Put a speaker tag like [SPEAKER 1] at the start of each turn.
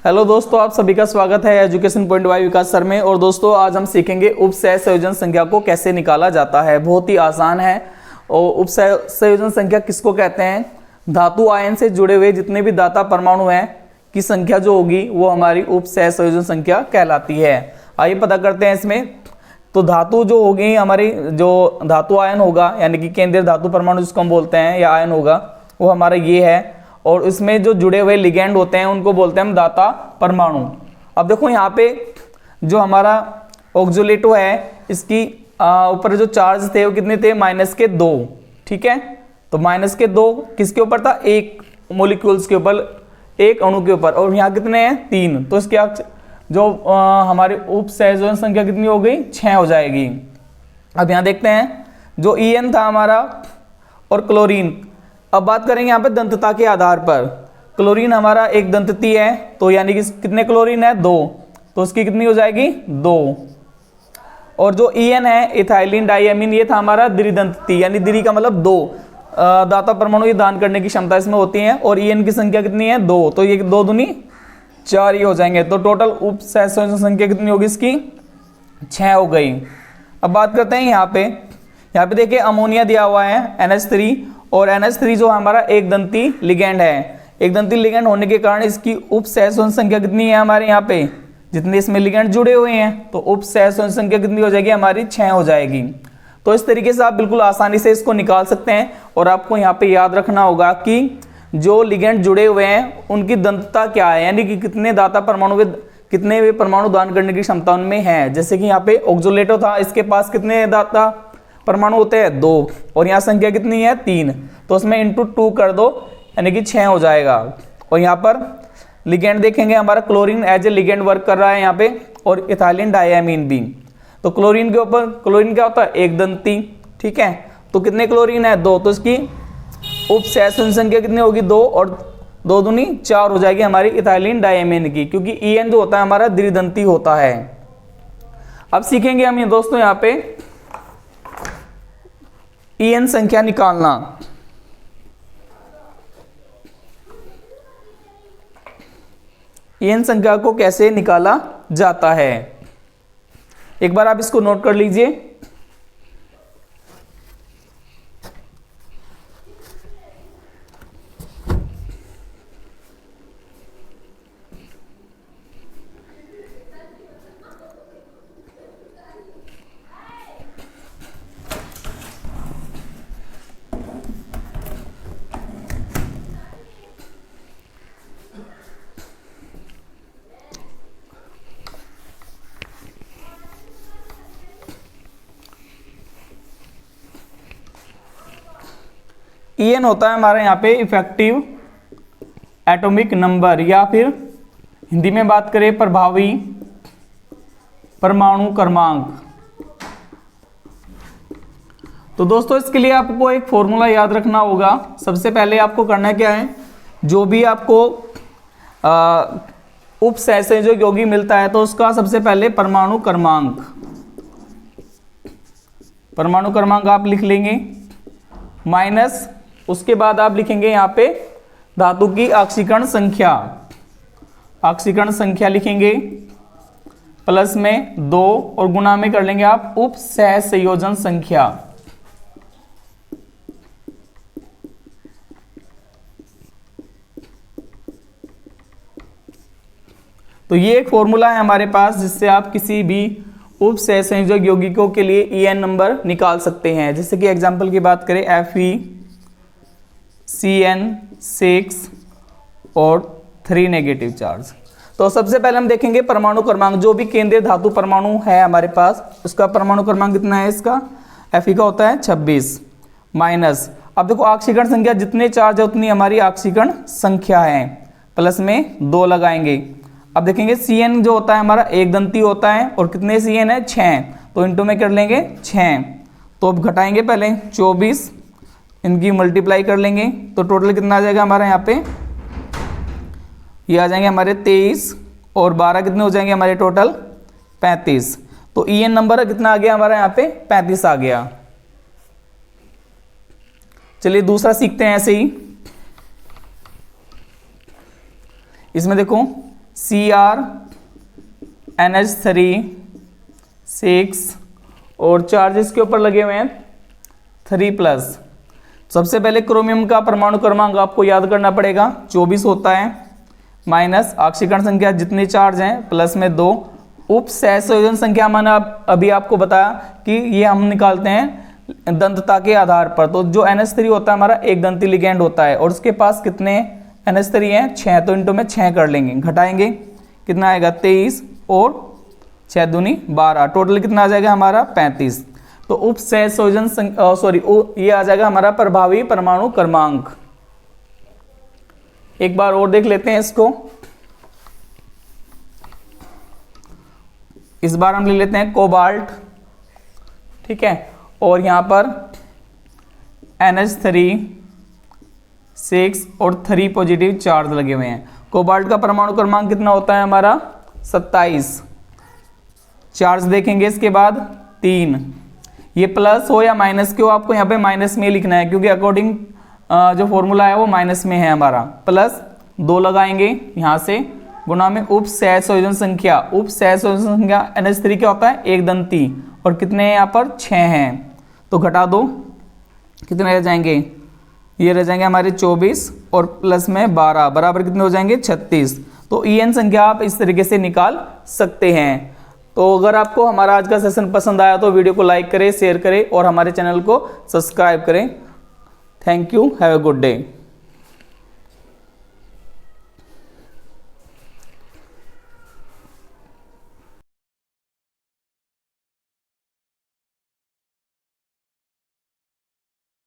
[SPEAKER 1] Hello दोस्तों, आप सभी का स्वागत है education point by Vikas sir में। और दोस्तों आज हम सीखेंगे उपसह संयोजन संख्या को कैसे निकाला जाता है। बहुत ही आसान है। और उपसह संयोजन संख्या किसको कहते हैं? धातु आयन से जुड़े हुए जितने भी दाता परमाणु हैं की संख्या जो होगी वो हमारी उपसह संयोजन संख्या कहलाती है। आइए पता करते हैं इसमें। तो धातु जो होगी हमारी, जो धातु आयन होगा यानी कि केंद्रीय धातु परमाणु जिसको हम बोलते हैं या आयन होगा, वो हमारा ये है। और इसमें जो जुड़े हुए लिगेंड होते हैं उनको बोलते हैं हम दाता परमाणु। अब देखो यहाँ पे जो हमारा ऑक्जुलेटो है, इसकी ऊपर जो चार्ज थे वो कितने थे? -2। ठीक है, तो -2 किसके ऊपर था? एक मोलिक्यूल्स के ऊपर, एक अणु के ऊपर। और यहाँ कितने हैं? 3। तो इसके जो हमारी उपसंयोजन संख्या कितनी हो गई? 6 हो जाएगी। अब यहाँ देखते हैं जो EN था हमारा और क्लोरीन। अब बात करेंगे यहाँ पे दंतता के आधार पर। क्लोरीन हमारा एक दंतती है, तो यानी कि कितने क्लोरीन है? 2। तो उसकी कितनी हो जाएगी? 2। और जो EN है इथाइलिन डाइएमीन, ये था हमारा द्विदंतती, यानी द्वि का मतलब 2 दाता परमाणु ये दान करने की क्षमता इसमें होती है। और EN की संख्या कितनी है? 2। तो ये 2 दूनी 4 ही हो जाएंगे। तो टोटल उपसंयोजन संख्या कितनी होगी इसकी? 6 हो गई। अब बात करते हैं यहाँ पे देखिए अमोनिया दिया हुआ है NH3, और NH3 जो हमारा एक दंती लिगेंड है। एक दंती लिगेंड होने के कारण इसकी उपसंयोजन संख्या कितनी है हमारे यहाँ पे? जितने इसमें लिगेंड जुड़े हुए हैं, तो उपसंयोजन संख्या कितनी हो जाएगी हमारी? 6 हो जाएगी। तो इस तरीके से आप बिल्कुल आसानी से इसको निकाल सकते हैं। और आपको यहाँ पे याद रखना होगा कि जो लिगेंड जुड़े हुए हैं उनकी दंतता क्या है, यानी कि कितने दाता परमाणु कितने वे परमाणु दान करने की क्षमता उनमें है। जैसे कि यहाँ पे ऑक्जुलेटो था, इसके पास कितने दाता परमाणु होते हैं? 2। और यहाँ संख्या कितनी है? 3। तो उसमें इंटू 2 कर दो, यानी कि 6 हो जाएगा। और यहाँ पर लिगेंड देखेंगे हमारा chlorine as a ligand work कर रहा है यहाँ पे, और इथाइलिन डाइएमीन भी। तो क्लोरीन के ऊपर क्लोरीन क्या होता है? एक दंती। ठीक है, तो कितने क्लोरीन है? 2। तो इसकी उपसंयोजन संख्या कितनी होगी? 2। और 2 दूनी 4 हो जाएगी हमारी इथाइलिन डाइएमीन की, क्योंकि EN जो होता है हमारा द्विदंती होता है। अब सीखेंगे हम ये दोस्तों यहाँ पे EN संख्या निकालना। EN संख्या को कैसे निकाला जाता है, एक बार आप इसको नोट कर लीजिए। EN होता है हमारे यहाँ पे इफेक्टिव एटॉमिक नंबर, या फिर हिंदी में बात करें प्रभावी परमाणु क्रमांक। तो दोस्तों इसके लिए आपको एक फॉर्मूला याद रखना होगा। सबसे पहले आपको करना क्या है, जो भी आपको उपसंयोजक यौगिक मिलता है तो उसका सबसे पहले परमाणु क्रमांक आप लिख लेंगे, माइनस उसके बाद आप लिखेंगे यहाँ पे धातु की ऑक्सीकरण संख्या लिखेंगे, प्लस में 2 और गुणा में कर लेंगे आप उपसंयोजन संख्या। तो ये एक फॉर्मूला है हमारे पास जिससे आप किसी भी उपसंयोजक यौगिकों के लिए EN नंबर निकाल सकते हैं। जैसे कि एग्जांपल की बात करें FeCN6 और 3 नेगेटिव चार्ज। तो सबसे पहले हम देखेंगे परमाणु क्रमांक। जो भी केंद्रीय धातु परमाणु है हमारे पास, उसका परमाणु क्रमांक कितना है? इसका Fe का होता है 26, माइनस, अब देखो ऑक्सीकरण संख्या जितने चार्ज है उतनी हमारी ऑक्सीकरण संख्या है, प्लस में 2 लगाएंगे। अब देखेंगे CN जो होता है हमारा एक दंती होता है, और कितने CN है? 6। तो इंटू में कर लेंगे 6। तो अब घटाएंगे पहले 24, इनकी मल्टीप्लाई कर लेंगे, तो टोटल कितना आ जाएगा हमारा यहाँ पे? ये आ जाएंगे हमारे 23, और 12 कितने हो जाएंगे हमारे? टोटल 35। तो EN नंबर कितना आ गया हमारा यहाँ पे? 35 आ गया। चलिए दूसरा सीखते हैं ऐसे ही। इसमें देखो CrNH3 6 और चार्जेस के ऊपर लगे हुए हैं 3+। सबसे पहले क्रोमियम का परमाणु क्रमांक आपको याद करना पड़ेगा, 24 होता है, माइनस ऑक्सीकरण संख्या जितने चार्ज हैं प्लस में 2, उप सहसंयोजन संख्या मैंने अभी आपको बताया कि ये हम निकालते हैं दंतता के आधार पर। तो जो NH3 होता है हमारा एक दंती लिगेंड होता है और उसके पास कितने NH3 हैं 6, तो इनटू में 6 कर लेंगे, घटाएंगे कितना आएगा 23 और 6 दूनी 12, टोटल कितना आ जाएगा हमारा 35। तो उप सहसंयोजन ये आ जाएगा हमारा प्रभावी परमाणु क्रमांक। एक बार और देख लेते हैं इसको, इस बार हम ले लेते हैं कोबाल्ट, ठीक है, और यहां पर NH3 6 और 3 पॉजिटिव चार्ज लगे हुए हैं। कोबाल्ट का परमाणु क्रमांक कितना होता है हमारा 27। चार्ज देखेंगे इसके बाद 3, ये प्लस हो या माइनस क्यों, आपको यहाँ पे माइनस में लिखना है क्योंकि अकॉर्डिंग जो फॉर्मूला है वो माइनस में है हमारा। प्लस 2 लगाएंगे यहाँ से, गुणा में उप सहसंयोजन संख्या, उप सहसंयोजन संख्या NH3 क्या होता है एक दंती, और कितने हैं यहाँ पर 6 हैं, तो घटा दो कितने रह जाएंगे, ये रह जाएंगे हमारे 24 और प्लस में 12 बराबर कितने हो जाएंगे 36। तो EN संख्या आप इस तरीके से निकाल सकते हैं। तो अगर आपको हमारा आज का सेशन पसंद आया तो वीडियो को लाइक करें, शेयर करें और हमारे चैनल को सब्सक्राइब करें। Thank you, have a good day.